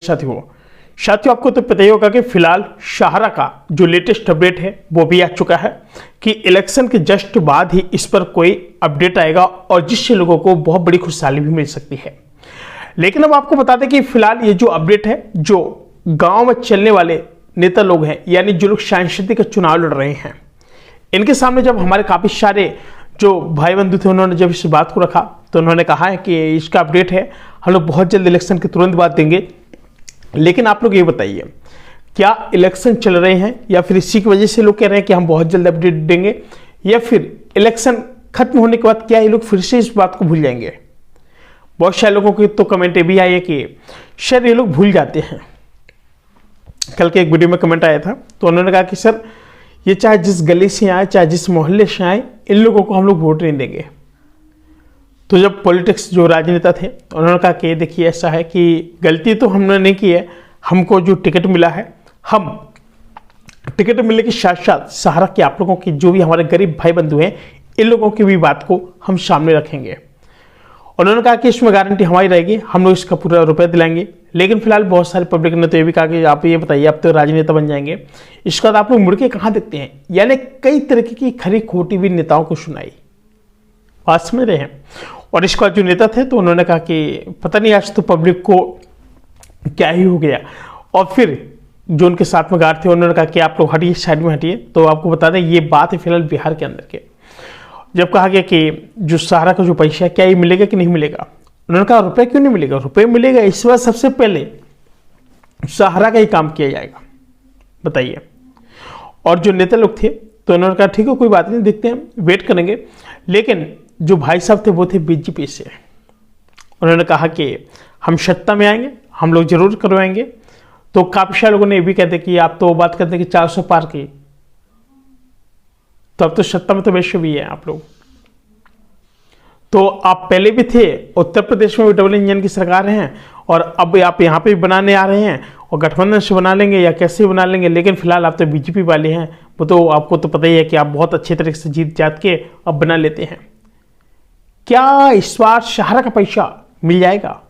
साथियों आपको तो पता ही होगा कि फिलहाल शाहरा का जो लेटेस्ट अपडेट है वो भी आ चुका है कि इलेक्शन के जस्ट बाद ही इस पर कोई अपडेट आएगा और जिससे लोगों को बहुत बड़ी खुशहाली भी मिल सकती है। लेकिन अब आपको बता दें कि फिलहाल ये जो अपडेट है, जो गांव में चलने वाले नेता लोग हैं, यानी जो लोग सांसद का चुनाव लड़ रहे हैं, इनके सामने जब हमारे काफी सारे जो भाई बंधु थे उन्होंने जब इस बात को रखा तो उन्होंने कहा है कि इसका अपडेट है, हम लोग बहुत जल्द इलेक्शन के तुरंत बाद देंगे। लेकिन आप लोग ये बताइए, क्या इलेक्शन चल रहे हैं या फिर इसी की वजह से लोग कह रहे हैं कि हम बहुत जल्द अपडेट देंगे, या फिर इलेक्शन खत्म होने के बाद क्या ये लोग फिर से इस बात को भूल जाएंगे? बहुत सारे लोगों की तो कमेंट भी आई है कि शायद ये लोग भूल जाते हैं। कल के एक वीडियो में कमेंट आया था तो उन्होंने कहा कि सर ये चाहे जिस गली से आए चाहे जिस मोहल्ले से आए, इन लोगों को हम लोग वोट नहीं देंगे। तो जब पॉलिटिक्स जो राजनेता थे उन्होंने कहा कि देखिए ऐसा है कि गलती तो हमने नहीं की है, हमको जो टिकट मिला है, हम टिकट मिलने के साथ साथ सहारा के आप लोगों की जो भी हमारे गरीब भाई बंधु हैं, इन लोगों की भी बात को हम सामने रखेंगे। उन्होंने कहा कि इसमें गारंटी हमारी रहेगी, हम लोग इसका पूरा रुपया दिलाएंगे। लेकिन फिलहाल बहुत सारे पब्लिक ने तो ये भी कहा कि आप ये बताइए आप तो राजनेता बन जाएंगे, इसके बाद आप लोग मुड़ के कहाँ देखते हैं? यानी कई तरीके की खरी खोटी भी नेताओं को सुनाई, बात समझ रहे हैं। और इसके बाद जो नेता थे तो उन्होंने कहा कि पता नहीं आज तो पब्लिक को क्या ही हो गया। और फिर जो उनके साथ में गार्ड थे उन्होंने कहा कि आप लोग हटिए, साइड में हटिए। तो आपको बता दें ये बात है फिलहाल बिहार के अंदर के, जब कहा गया कि जो सहारा का जो पैसा है क्या ये मिलेगा कि नहीं मिलेगा, उन्होंने कहा रुपये क्यों नहीं मिलेगा, रुपये मिलेगा। इस बार सबसे पहले सहारा का ही काम किया जाएगा, बताइए। और जो नेता लोग थे तो उन्होंने कहा ठीक है कोई बात नहीं, देखते हैं, वेट करेंगे। लेकिन जो भाई साहब थे वो थे बीजेपी से, उन्होंने कहा कि हम सत्ता में आएंगे, हम लोग जरूर करवाएंगे। तो काफी सारे लोगों ने ये भी कहते कि आप तो बात करते कि 400 पार की, तो अब तो सत्ता में तो वैसे भी है आप लोग। तो आप पहले भी थे, उत्तर प्रदेश में भी डबल इंजन की सरकार है, और अब आप यहाँ पे भी बनाने आ रहे हैं, और गठबंधन से बना लेंगे या कैसे बना लेंगे। लेकिन फिलहाल आप तो बीजेपी वाले हैं, वो तो आपको तो पता ही है कि आप बहुत अच्छे तरीके से जीत जात के अब बना लेते हैं। क्या इस बार सहारा का पैसा मिल जाएगा?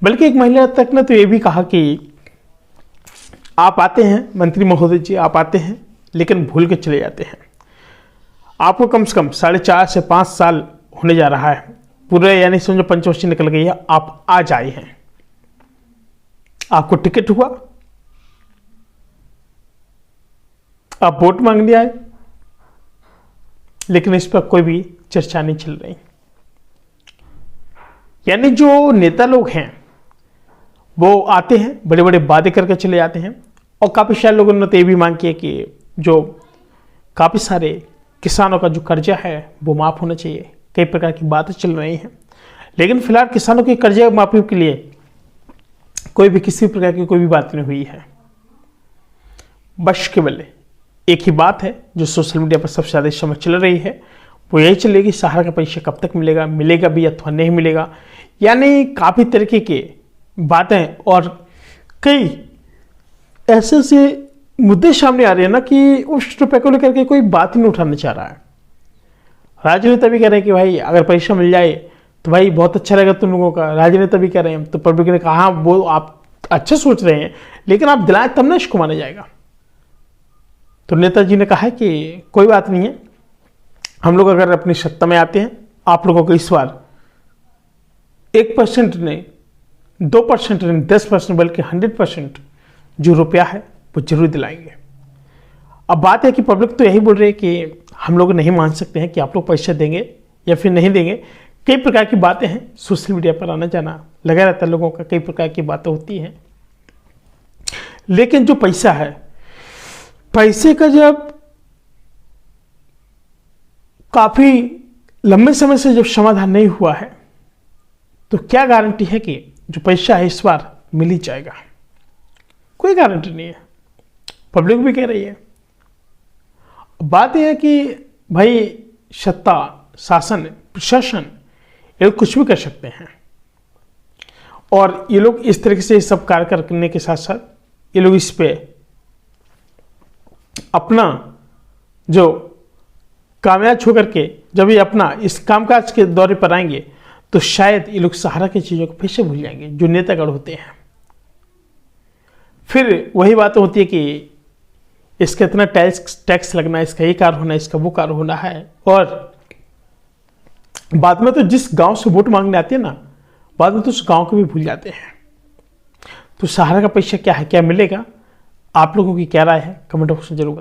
बल्कि एक महिला तक ने तो ये भी कहा कि आप आते हैं मंत्री महोदय जी, आप आते हैं लेकिन भूल के चले जाते हैं। आपको कम से कम 4.5 से 5 साल होने जा रहा है पूरे, यानी समझो पंचवर्षी निकल गई है, आप आज आए हैं, आपको टिकट हुआ, आप वोट मांगने आए, लेकिन इस पर कोई भी चर्चा नहीं चल रही। यानी जो नेता लोग हैं वो आते हैं, बड़े बड़े वादे करके चले जाते हैं। और काफी सारे लोगों ने तो ये भी मांग की है कि जो काफी सारे किसानों का जो कर्जा है वो माफ होना चाहिए। कई प्रकार की बातें चल रही हैं, लेकिन फिलहाल किसानों के कर्जा माफी के लिए कोई भी किसी प्रकार की कोई भी बात नहीं हुई है। बस केवल एक ही बात है जो सोशल मीडिया पर सबसे ज्यादा इस समय चल रही है, वो यही चलेगी सहारा का पैसा कब तक मिलेगा, मिलेगा भी अथवा नहीं मिलेगा। यानी काफी तरीके की बातें और कई ऐसे ऐसे मुद्दे सामने आ रहे हैं ना कि उस रुपए को लेकर के कोई बात ही नहीं उठाना चाह रहा है। राजनेता भी कह रहे हैं कि भाई अगर पैसा मिल जाए तो भाई बहुत अच्छा रहेगा तुम लोगों का। राजनेता भी कह रहे हैं, तो पब्लिक ने कहा वो आप अच्छा सोच रहे हैं, लेकिन आप दिलाएं तब ना इसको माना जाएगा। तो नेताजी ने कहा है कि कोई बात नहीं है, हम लोग अगर अपनी सत्ता में आते हैं, आप लोगों को इस बार 1% नहीं, 2% नहीं, 10% बल्कि 100% जो रुपया है वो जरूर दिलाएंगे। अब बात है कि पब्लिक तो यही बोल रही है कि हम लोग नहीं मान सकते हैं कि आप लोग पैसा देंगे या फिर नहीं देंगे। कई प्रकार की बातें हैं, सोशल मीडिया पर आना जाना लगा रहता है लोगों का, कई प्रकार की बातें होती हैं। लेकिन जो पैसा है, पैसे का जब काफी लंबे समय से जब समाधान नहीं हुआ है, तो क्या गारंटी है कि जो पैसा है इस बार मिल ही जाएगा? कोई गारंटी नहीं है, पब्लिक भी कह रही है। बात यह है कि भाई सत्ता, शासन, प्रशासन ये लोग कुछ भी कर सकते हैं, और ये लोग इस तरीके से सब कार्य करने के साथ साथ ये लोग इस पे अपना जो कामयाब होकर के जब ये अपना इस कामकाज के दौरे पर आएंगे तो शायद ये लोग सहारा की चीज़ों को फिर से भूल जाएंगे जो नेतागढ़ होते हैं। फिर वही बात होती है कि इसका इतना टैक्स लगना, इसका ये कार्य होना, इसका वो कार्य होना है, और बाद में तो जिस गांव से वोट मांगने आते हैं ना, बाद में तो उस गांव को भी भूल जाते हैं। तो सहारा का पैसा क्या है, क्या मिलेगा? आप लोगों की क्या राय है? कमेंट बॉक्स में जरूर बताएं।